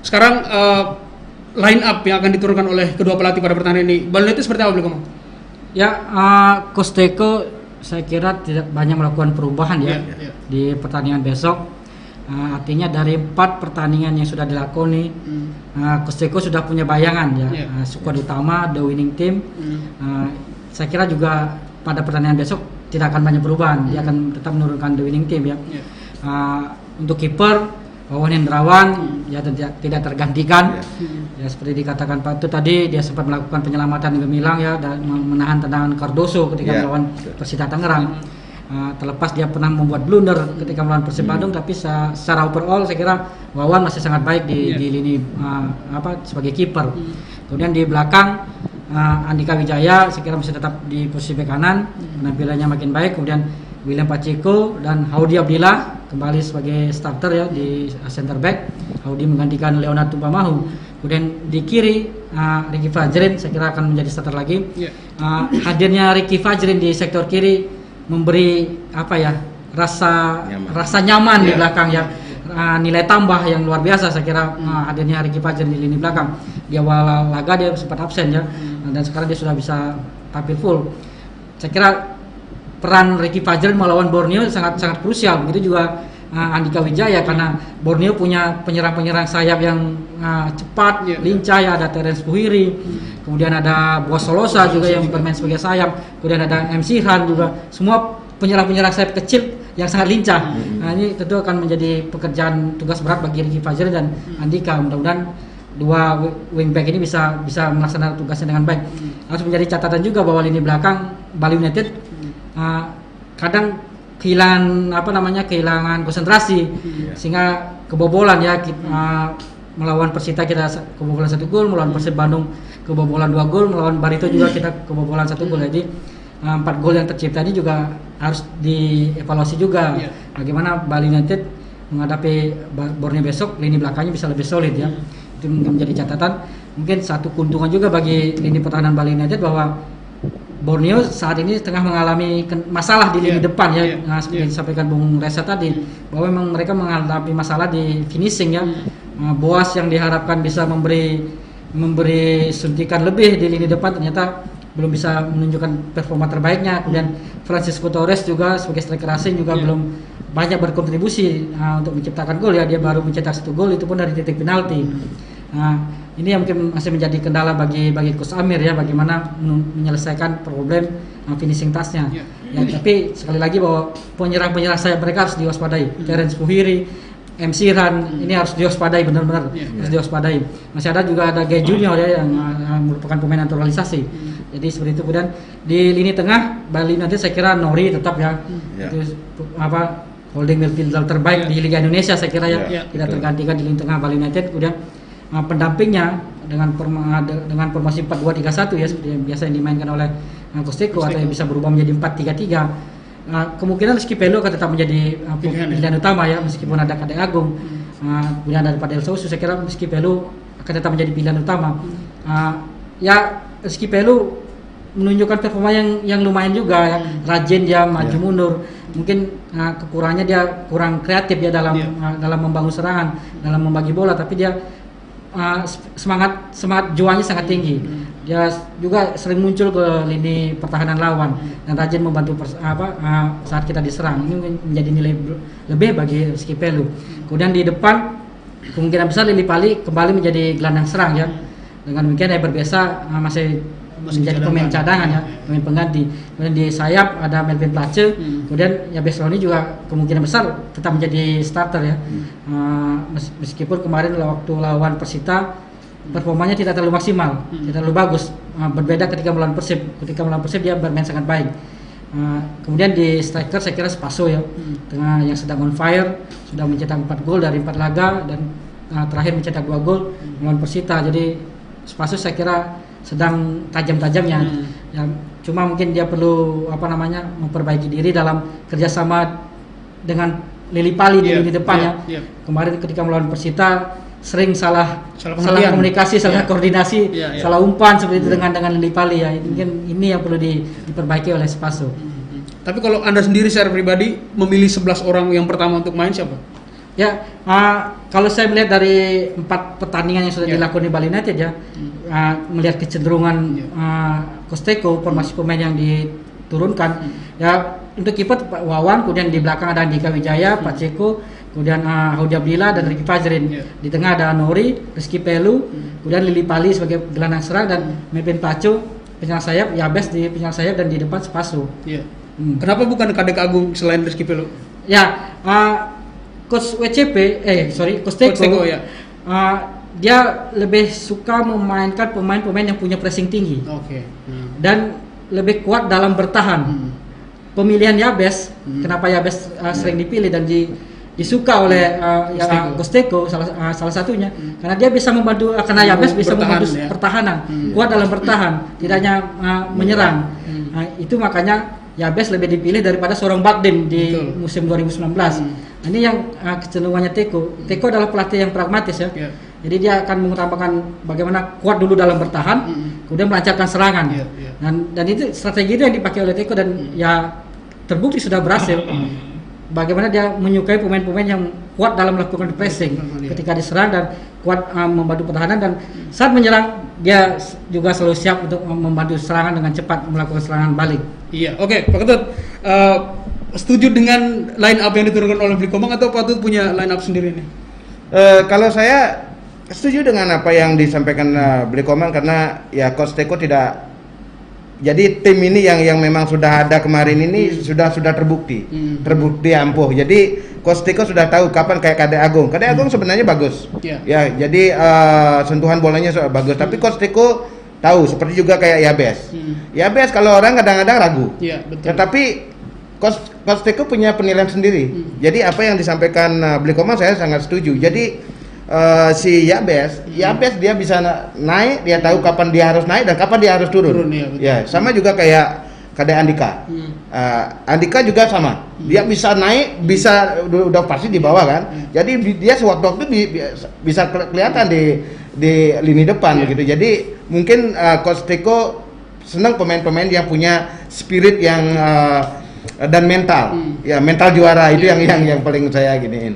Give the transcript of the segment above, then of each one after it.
Sekarang line up yang akan diturunkan oleh kedua pelatih pada pertandingan ini, Bali United seperti apa Beli Komang? Ya, Coach Teko saya kira tidak banyak melakukan perubahan ya di pertandingan besok. Artinya dari 4 pertandingan yang sudah dilakoni, Coach Teko sudah punya bayangan ya, skuad utama, the winning team. Saya kira juga pada pertandingan besok tidak akan banyak perubahan, dia akan tetap menurunkan the winning team ya. Untuk kiper Wawan Hendrawan ya tidak tergantikan. Ya seperti dikatakan Pak itu tadi, dia sempat melakukan penyelamatan gemilang ya dan menahan tendangan Cardoso ketika melawan Persita Tangerang. Terlepas dia pernah membuat blunder ketika melawan Persib Bandung, tapi secara overall saya kira Wawan masih sangat baik di lini sebagai kiper. Kemudian di belakang Andika Wijaya saya kira masih tetap di posisi bek kanan, penampilannya makin baik. Kemudian William Pacheco dan Haudy Abdillah kembali sebagai starter ya di center back. Haudy menggantikan Leonard Tumpamahu. Kemudian di kiri Ricky Fajrin saya kira akan menjadi starter lagi. Hadirnya Ricky Fajrin di sektor kiri memberi rasa nyaman di belakang ya, nilai tambah yang luar biasa saya kira hadirnya Ricky Fajrin di lini belakang. Di awal laga dia sempat absen ya, dan sekarang dia sudah bisa tampil full. Saya kira peran Ricky Fajrin melawan Borneo sangat krusial. Begitu juga Andika Wijaya, karena Borneo punya penyerang sayap yang cepat, lincah ya, ada Terence Puhiri, kemudian ada Boas Solosa juga yang bermain sebagai sayap, kemudian ada MC Han juga, semua penyerang sayap kecil yang sangat lincah. Ini tentu akan menjadi pekerjaan tugas berat bagi Ricky Fajrin dan Andika. Mudah-mudahan dua wingback ini bisa melaksanakan tugasnya dengan baik. Harus menjadi catatan juga bahwa lini belakang Bali United kadang kehilangan konsentrasi sehingga kebobolan ya. Melawan Persita kita kebobolan 1 gol, melawan Persib Bandung kebobolan 2 gol, melawan Barito juga kita kebobolan 1 gol. Jadi 4 gol yang tercipta ini juga harus dievaluasi juga. Bagaimana Bali United menghadapi Borneo besok, lini belakangnya bisa lebih solid ya. Itu menjadi catatan. Mungkin satu keuntungan juga bagi lini pertahanan Bali United bahwa Borneo saat ini tengah mengalami masalah di lini depan ya. Seperti disampaikan Bung Reza tadi, bahwa memang mereka mengalami masalah di finishing ya. Boas yang diharapkan bisa memberi suntikan lebih di lini depan ternyata belum bisa menunjukkan performa terbaiknya. Kemudian Francisco Torres juga sebagai striker asing juga belum banyak berkontribusi untuk menciptakan gol ya. Dia baru mencetak 1 gol, itu pun dari titik penalti. Ini yang mungkin masih menjadi kendala bagi Coach Amir ya, bagaimana menyelesaikan problem finishing touch-nya. Tapi sekali lagi bahwa penyerang sayap mereka harus diwaspadai. Terence Puhiri, MC Ran ini harus diwaspadai, benar-benar harus diwaspadai. Masih ada juga Gay Junior ya yang merupakan pemain naturalisasi. Jadi seperti itu. Kemudian di lini tengah Bali nanti saya kira Nori tetap ya. Itu holding midfielder terbaik di Liga Indonesia saya kira ya. Tidak tergantikan di lini tengah Bali United. Kemudian pendampingnya dengan formasi 4-2-3-1 ya, seperti yang biasa yang dimainkan oleh Coach Teko, atau yang bisa berubah menjadi 4-3-3. Kemungkinan Rizky Pello akan tetap menjadi pilihan utama ya, meskipun ada Kadek Agung, kemudian ada Padel Sousu. Saya kira Rizky Pello akan tetap menjadi pilihan utama. Rizky Pello menunjukkan performa yang lumayan juga ya. Rajin dia maju mundur. Mungkin kekurangannya dia kurang kreatif ya dalam membangun serangan, dalam membagi bola, tapi dia semangat juangnya sangat tinggi. Dia juga sering muncul ke lini pertahanan lawan dan rajin membantu saat kita diserang. Ini menjadi nilai lebih bagi Rizky Pello. Kemudian di depan kemungkinan besar Lili Pali kembali menjadi gelandang serang ya. Dengan demikian Eber Besa masih menjadi pemain cadangan ya, pemain pengganti. Kemudian di sayap ada Melvin Place, kemudian ya Besroni juga kemungkinan besar tetap menjadi starter ya. Meskipun kemarin waktu lawan Persita performanya tidak terlalu maksimal, tidak terlalu bagus. Berbeda ketika melawan Persib. Ketika melawan Persib dia bermain sangat baik. Kemudian di striker saya kira Spaso ya, tengah yang sedang on fire, sudah mencetak 4 gol dari 4 laga dan terakhir mencetak 2 gol melawan Persita. Jadi Spaso saya kira sedang tajam-tajamnya. Ya, cuma mungkin dia perlu memperbaiki diri dalam kerjasama dengan Lili Pali di lini depan ya. Kemarin ketika melawan Persita sering salah komunikasi, salah koordinasi, salah umpan seperti itu dengan Lili Pali ya. Mungkin ini yang perlu diperbaiki oleh Spaso. Tapi kalau Anda sendiri secara pribadi memilih 11 orang yang pertama untuk main siapa? Ya, kalau saya melihat dari 4 pertandingan yang sudah dilakukan di Bali United ya, melihat kecenderungan Coach Teko, formasi pemain yang diturunkan, ya untuk kiper Pak Wawan, kemudian di belakang ada Andika Wijaya, Pak Ceko, kemudian Haudi Abdillah dan Ricky Fajrin. Di tengah ada Nori, Rizky Pelu, kemudian Lili Pali sebagai gelandang serang dan Mepin Paco penyerang sayap, Yabes di penyerang sayap dan di depan Spaso. Kenapa bukan Kadek Agung selain Rizky Pelu? Ya, Coach Coach Teko, ya. Dia lebih suka memainkan pemain-pemain yang punya pressing tinggi dan lebih kuat dalam bertahan. Pemilihan Yabes, kenapa Yabes sering dipilih dan disuka oleh Coach Teko salah satunya karena dia bisa membantu, karena Yabes bisa membantu pertahanan, kuat dalam bertahan, tidak hanya menyerang. Itu makanya Yabes lebih dipilih daripada seorang Bakdim di musim 2019. Ini yang kecenderungannya Teko. Teko adalah pelatih yang pragmatis ya. Jadi dia akan mengutamakan bagaimana kuat dulu dalam bertahan, kemudian melancarkan serangan. Dan itu strategi itu yang dipakai oleh Teko dan ya terbukti sudah berhasil. Bagaimana dia menyukai pemain-pemain yang kuat dalam melakukan pressing ketika diserang dan kuat membantu pertahanan, dan saat menyerang dia juga selalu siap untuk membantu serangan dengan cepat melakukan serangan balik. Iya, oke, Pak Ketut, setuju dengan line up yang diturunkan oleh Blikomang atau Pak Ketut punya line up sendiri nih? Kalau saya setuju dengan apa yang disampaikan Blikomang, karena ya Coach Teko tidak. Jadi tim ini yang memang sudah ada kemarin ini sudah terbukti ampuh. Jadi Coach Teko sudah tahu kapan, kayak Kadek Agung sebenarnya bagus. Ya, jadi sentuhan bolanya bagus. Tapi Coach Teko tahu, seperti juga kayak Yabes kalau orang kadang-kadang ragu. Tetapi Coach Teko punya penilaian sendiri. Jadi apa yang disampaikan Blikomang saya sangat setuju. Jadi si Yabes dia bisa naik, dia tahu kapan dia harus naik dan kapan dia harus turun. Ya, sama juga kayak Kadek Andika. Andika juga sama. Dia bisa naik, bisa udah pasti di bawah kan. Jadi dia sewaktu-waktu bisa kelihatan di lini depan begitu. Jadi mungkin Coach Teko senang pemain-pemain yang punya spirit yang dan mental, ya mental juara itu yang paling saya giniin.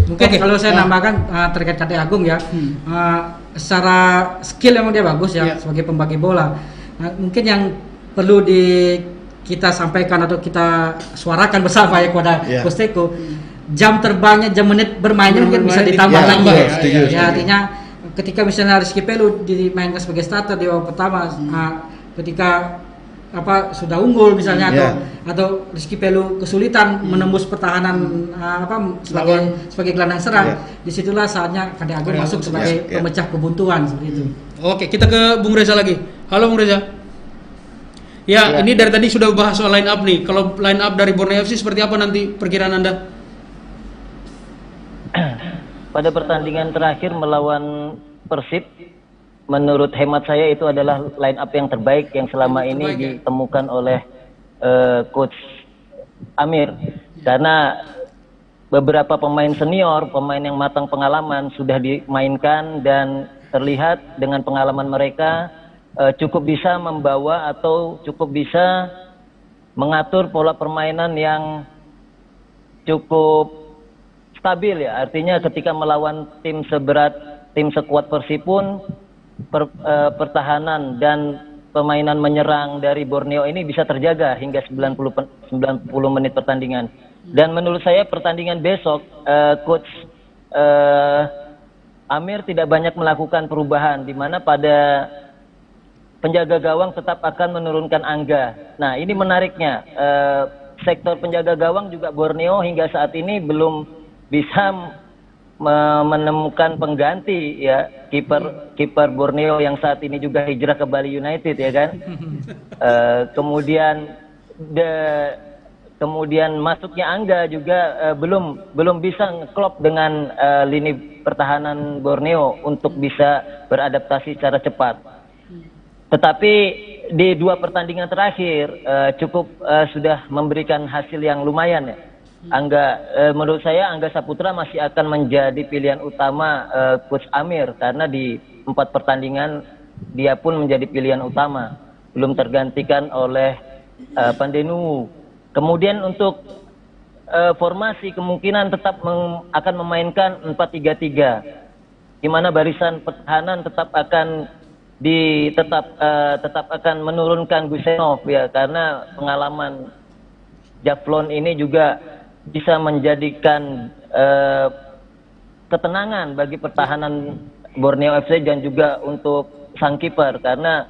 Mungkin kalau saya nambahkan terkait Kadek Agung ya, secara skill emang dia bagus ya sebagai pembagi bola. Mungkin yang perlu kita sampaikan atau kita suarakan bersama ya kepada Coach Teko, jam terbangnya, jam menit bermainnya mungkin bisa ditambah lagi. Ya, artinya ketika misalnya Rizky Pelu dimainkan sebagai starter di babak pertama, ketika sudah unggul misalnya atau Rizky Pelu kesulitan menembus pertahanan sebagai gelandang serang, disitulah saatnya Kadek Agung masuk sebagai pemecah kebuntuan seperti itu. Oke, kita ke Bung Reza lagi. Halo Bung Reza. Ya, ini dari tadi sudah bahas soal line up nih. Kalau line up dari Borneo FC seperti apa nanti perkiraan Anda? Pada pertandingan terakhir melawan Persib, menurut hemat saya itu adalah line up yang terbaik yang selama ini ditemukan oleh Coach Amir, karena beberapa pemain senior, pemain yang matang pengalaman sudah dimainkan dan terlihat dengan pengalaman mereka cukup bisa membawa atau cukup bisa mengatur pola permainan yang cukup stabil ya. Artinya ketika melawan tim sekuat Persib pun pertahanan dan permainan menyerang dari Borneo ini bisa terjaga hingga 90 menit pertandingan. Dan menurut saya pertandingan besok Coach Amir tidak banyak melakukan perubahan, di mana pada penjaga gawang tetap akan menurunkan Angga. Nah, ini menariknya, sektor penjaga gawang juga Borneo hingga saat ini belum bisa menemukan pengganti ya, kiper Borneo yang saat ini juga hijrah ke Bali United ya kan. Kemudian masuknya Angga juga belum bisa ngeklop dengan lini pertahanan Borneo untuk bisa beradaptasi secara cepat. Tetapi di 2 pertandingan terakhir cukup sudah memberikan hasil yang lumayan ya. Menurut saya Angga Saputra masih akan menjadi pilihan utama Coach Amir, karena di 4 pertandingan dia pun menjadi pilihan utama, belum tergantikan oleh Pandenu. Kemudian untuk formasi kemungkinan tetap akan memainkan 4-3-3, di mana barisan pertahanan tetap akan tetap akan menurunkan Gusenov ya, karena pengalaman Javlon ini juga bisa menjadikan ketenangan bagi pertahanan Borneo FC dan juga untuk sang kiper, karena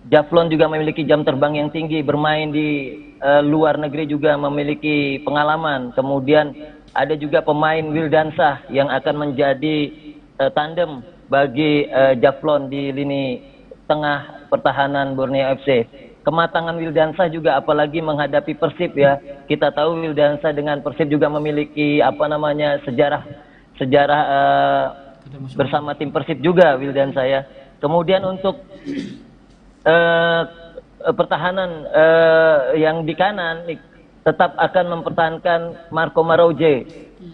Javlon juga memiliki jam terbang yang tinggi, bermain di luar negeri juga memiliki pengalaman. Kemudian ada juga pemain Wildansah yang akan menjadi tandem bagi Javlon di lini tengah pertahanan Borneo FC. Kematangan Wildansah juga apalagi menghadapi Persib ya. Kita tahu Wildansah dengan Persib juga memiliki sejarah bersama tim Persib juga Wildansah ya. Kemudian untuk pertahanan yang di kanan tetap akan mempertahankan Marco Maroje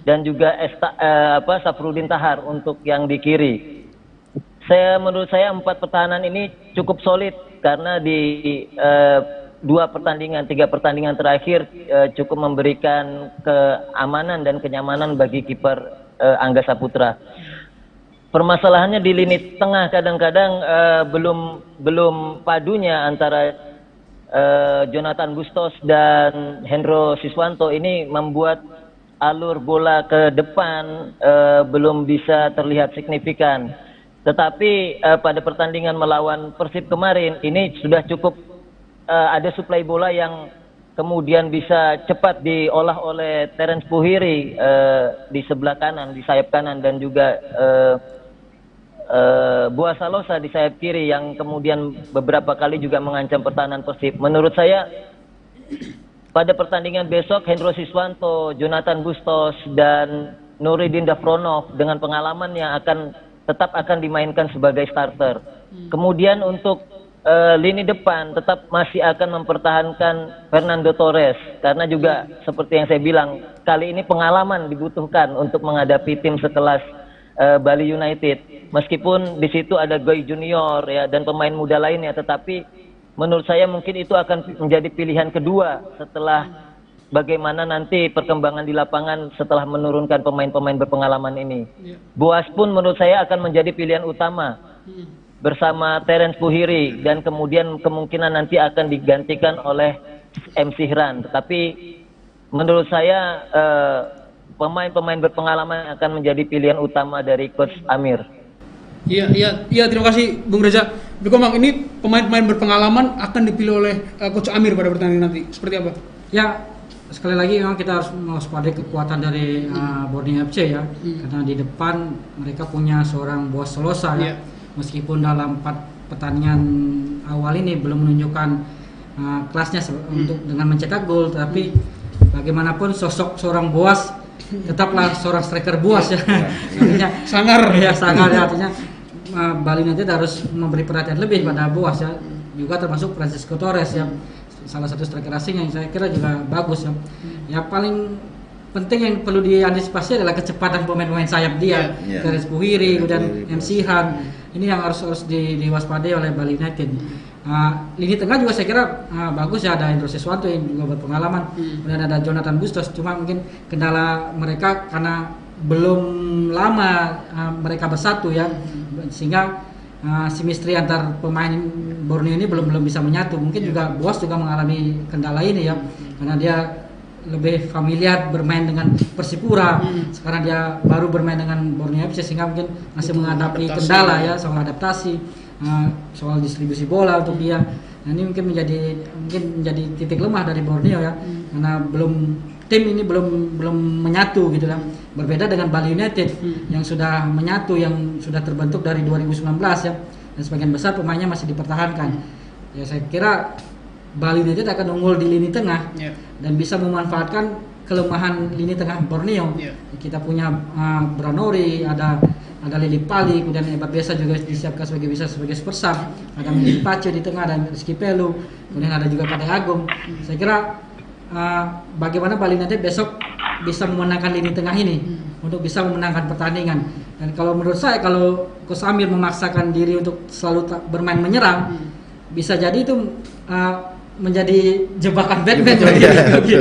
dan juga Safrudin Tahar untuk yang di kiri. Menurut saya 4 pertahanan ini cukup solid karena di 3 pertandingan terakhir cukup memberikan keamanan dan kenyamanan bagi kiper Angga Saputra. Permasalahannya di lini tengah kadang-kadang belum padunya antara Jonathan Bustos dan Hendro Siswanto, ini membuat alur bola ke depan belum bisa terlihat signifikan. Tetapi pada pertandingan melawan Persib kemarin ini sudah cukup ada suplai bola yang kemudian bisa cepat diolah oleh Terence Puhiri di sebelah kanan, di sayap kanan, dan juga Boa Salosa di sayap kiri yang kemudian beberapa kali juga mengancam pertahanan Persib. Menurut saya pada pertandingan besok Hendro Siswanto, Jonathan Bustos dan Nuridin Dafronov dengan pengalaman yang tetap akan dimainkan sebagai starter. Kemudian untuk lini depan tetap masih akan mempertahankan Fernando Torres, karena juga seperti yang saya bilang, kali ini pengalaman dibutuhkan untuk menghadapi tim sekelas Bali United. Meskipun di situ ada Goy Junior ya dan pemain muda lainnya, tetapi menurut saya mungkin itu akan menjadi pilihan kedua setelah bagaimana nanti perkembangan di lapangan setelah menurunkan pemain-pemain berpengalaman ini. Boas pun menurut saya akan menjadi pilihan utama bersama Terence Puhiri, dan kemudian kemungkinan nanti akan digantikan oleh M. Sihran. Tetapi menurut saya pemain-pemain berpengalaman akan menjadi pilihan utama dari Coach Amir. Iya, terima kasih Bung Reza. Bang, ini pemain-pemain berpengalaman akan dipilih oleh Coach Amir pada pertandingan nanti. Seperti apa? Ya, sekali lagi memang kita harus mewaspadai kekuatan dari Borneo FC ya, karena di depan mereka punya seorang Boas Solosa ya. Meskipun dalam 4 pertandingan awal ini belum menunjukkan kelasnya untuk dengan mencetak gol, tapi bagaimanapun sosok seorang Boas tetaplah seorang striker Boas ya. Artinya sangar ya, artinya Bali United harus memberi perhatian lebih pada Boas ya. Juga termasuk Francisco Torres ya, salah satu striker asing yang saya kira juga bagus ya. Ya paling penting yang perlu diantisipasi adalah kecepatan pemain-pemain sayap dia, Terence Puhiri dan M. Sihran. Ini yang harus diwaspadai oleh Bali United. Lini tengah juga saya kira bagus ya, ada Hendro Siswanto yang juga berpengalaman, kemudian ada Jonathan Bustos. Cuma mungkin kendala mereka karena belum lama mereka bersatu ya, sehingga simetri antar pemain Borneo ini belum bisa menyatu. Mungkin juga Boas juga mengalami kendala ini ya, karena dia lebih familiar bermain dengan Persipura. Sekarang dia baru bermain dengan Borneo FC, sehingga mungkin masih menghadapi kendala ya soal adaptasi, soal distribusi bola untuk dia. Nah, ini mungkin menjadi titik lemah dari Borneo ya, karena tim ini belum menyatu gitu kan. Berbeda dengan Bali United yang sudah menyatu, yang sudah terbentuk dari 2019 ya, dan sebagian besar pemainnya masih dipertahankan. Ya saya kira Bali United akan unggul di lini tengah dan bisa memanfaatkan kelemahan lini tengah Borneo. Kita punya Branori, ada Lili Pali, kemudian Ebat Besa juga disiapkan sebagai super sub. Ada Mili Pace di tengah dan Rizky Pelu, kemudian ada juga Padang Agung. Saya kira bagaimana Bali United besok bisa memenangkan lini tengah ini untuk bisa memenangkan pertandingan. Dan kalau menurut saya, kalau Coach Amir memaksakan diri untuk selalu bermain menyerang, bisa jadi itu menjadi jebakan Batman Jebakan, bagi-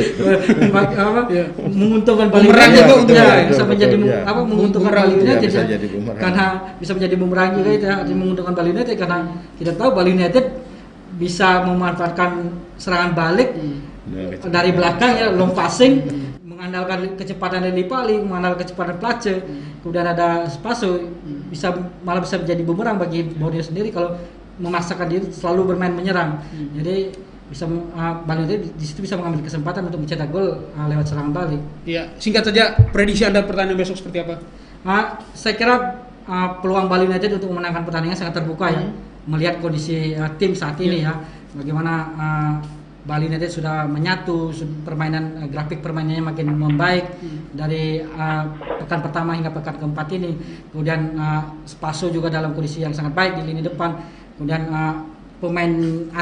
iya, menguntungkan Bali Bumerang United juga untuk ya, Bali. bisa menjadi Iya. menguntungkan Bumerang, Bali iya, United bisa ya. jadi bumerang. Karena bisa menjadi bumerang juga itu ya, artinya menguntungkan Bali United karena kita tahu Bali United bisa memanfaatkan serangan balik dari belakang ya, long passing, mengandalkan kecepatan Lili Pali, mengandalkan kecepatan Place, kemudian ada Spaso, malah bisa menjadi bumerang bagi Borneo sendiri kalau memaksakan diri selalu bermain menyerang. Jadi bisa Bali United di situ bisa mengambil kesempatan untuk mencetak gol lewat serangan balik. Ya, singkat saja prediksi Anda pertandingan besok seperti apa? Saya kira peluang Bali United untuk memenangkan pertandingan sangat terbuka ya. Melihat kondisi tim saat ini ya, bagaimana Bali United sudah menyatu, permainan grafik permainannya makin membaik dari pekan pertama hingga pekan keempat ini. Kemudian Spaso juga dalam kondisi yang sangat baik di lini depan. Kemudian pemain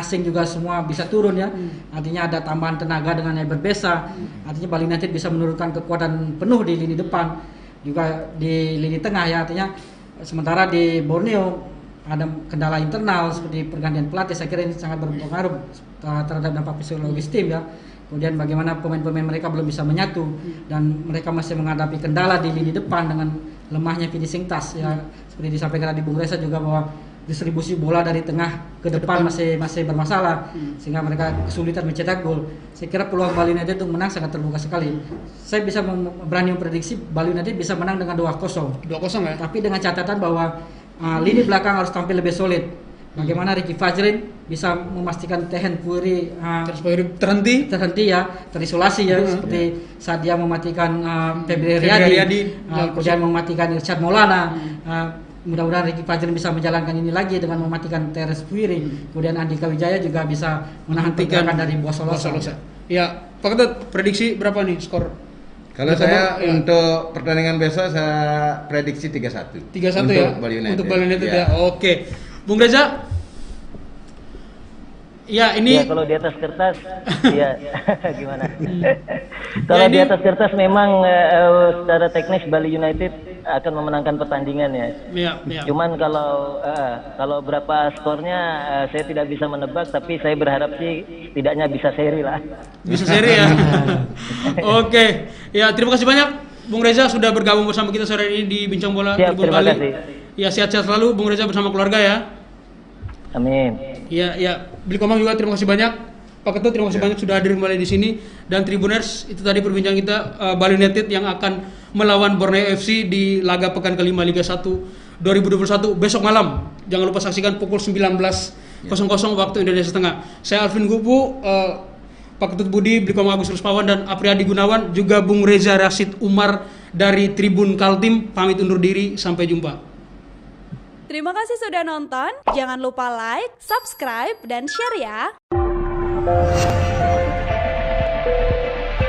asing juga semua bisa turun ya. Artinya ada tambahan tenaga dengan Eber Besa. Artinya Bali United bisa menurunkan kekuatan penuh di lini depan, juga di lini tengah ya. Artinya sementara di Borneo ada kendala internal seperti pergantian pelatih, saya kira ini sangat berpengaruh terhadap dampak psikologis tim ya. Kemudian bagaimana pemain-pemain mereka belum bisa menyatu dan mereka masih menghadapi kendala di lini depan dengan lemahnya finishing touch ya. Seperti disampaikan tadi Bung Reza juga bahwa distribusi bola dari tengah ke depan masih bermasalah sehingga mereka kesulitan mencetak gol. Saya kira peluang Bali United untuk menang sangat terbuka sekali. Saya bisa berani memprediksi Bali United bisa menang dengan 2-0. 2-0 ya. Tapi dengan catatan bahwa lini belakang harus tampil lebih solid. Bagaimana Ricky Fajrin bisa memastikan Tehen Puri Terus terhenti. ya, terisolasi ya, seperti saat dia mematikan Febri Febri Riyadi, Riyadi, kemudian mematikan Irsyad Maulana. Mudah-mudahan Ricky Fajrin bisa menjalankan ini lagi dengan mematikan Teres Puiri. Kemudian Andika Wijaya juga bisa menahan pergerakan dari Bosolosa. Ya, Pak Ketut, prediksi berapa nih skor? Kalau saya untuk pertandingan besok saya prediksi 3-1. 3-1 untuk ya. Bali United. Untuk Bali United ya. Oke. Bung Reza? Ya, ini Ya kalau di atas kertas, ya gimana? Kalau di atas kertas memang secara teknis Bali United akan memenangkan pertandingan ya. ya. Cuman kalau berapa skornya saya tidak bisa menebak, tapi saya berharap sih setidaknya bisa seri lah. Bisa seri ya. Oke. Ya, terima kasih banyak Bung Reza sudah bergabung bersama kita sore ini di Bincang Bola Siap, Tribun terima Bali. kasih. Ya, sehat-sehat selalu Bung Reza bersama keluarga ya. Amin. Ya, Beli Komang juga terima kasih banyak. Pak Ketut terima kasih banyak sudah hadir kembali di sini. Dan Tribuners, itu tadi perbincangan kita Bali United yang akan melawan Borneo FC di laga pekan kelima Liga 1 2021 besok malam. Jangan lupa saksikan pukul 19.00 waktu Indonesia Tengah. Saya Alvin Gupu, Pak Ketut Budi, Beli Komang Agus Ruspawan dan Apriyadi Gunawan, juga Bung Reza Rashid Umar dari Tribun Kaltim pamit undur diri, sampai jumpa. Terima kasih sudah nonton. Jangan lupa like, subscribe, dan share ya.